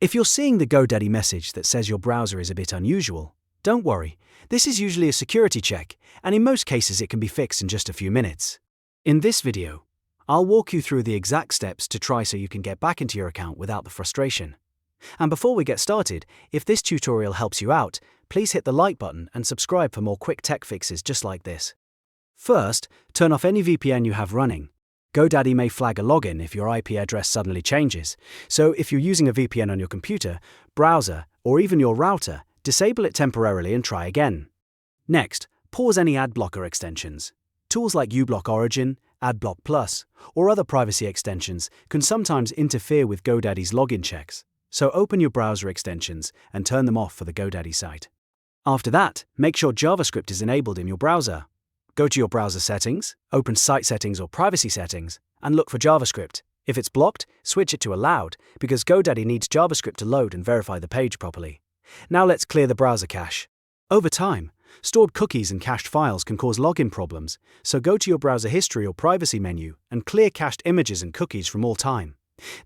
If you're seeing the GoDaddy message that says your browser is a bit unusual, don't worry. This is usually a security check, and in most cases it can be fixed in just a few minutes. In this video, I'll walk you through the exact steps to try so you can get back into your account without the frustration. And before we get started, if this tutorial helps you out, please hit the like button and subscribe for more quick tech fixes just like this. First, turn off any VPN you have running. GoDaddy may flag a login if your IP address suddenly changes, so if you're using a VPN on your computer, browser, or even your router, disable it temporarily and try again. Next, pause any adblocker extensions. Tools like uBlock Origin, AdBlock Plus, or other privacy extensions can sometimes interfere with GoDaddy's login checks, so open your browser extensions and turn them off for the GoDaddy site. After that, make sure JavaScript is enabled in your browser. Go to your browser settings, open Site Settings or Privacy Settings, and look for JavaScript. If it's blocked, switch it to Allowed, because GoDaddy needs JavaScript to load and verify the page properly. Now let's clear the browser cache. Over time, stored cookies and cached files can cause login problems, so go to your browser history or privacy menu and clear cached images and cookies from all time.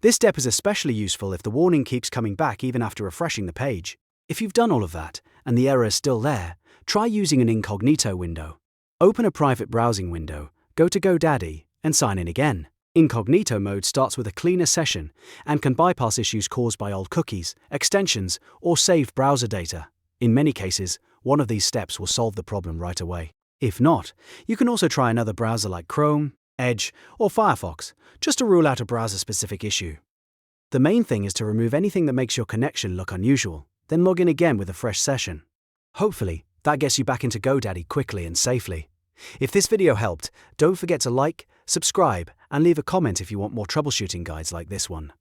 This step is especially useful if the warning keeps coming back even after refreshing the page. If you've done all of that and the error is still there, try using an incognito window. Open a private browsing window, go to GoDaddy, and sign in again. Incognito mode starts with a cleaner session and can bypass issues caused by old cookies, extensions, or saved browser data. In many cases, one of these steps will solve the problem right away. If not, you can also try another browser like Chrome, Edge, or Firefox, just to rule out a browser-specific issue. The main thing is to remove anything that makes your connection look unusual, then log in again with a fresh session. Hopefully, that gets you back into GoDaddy quickly and safely. If this video helped, don't forget to like, subscribe, and leave a comment if you want more troubleshooting guides like this one.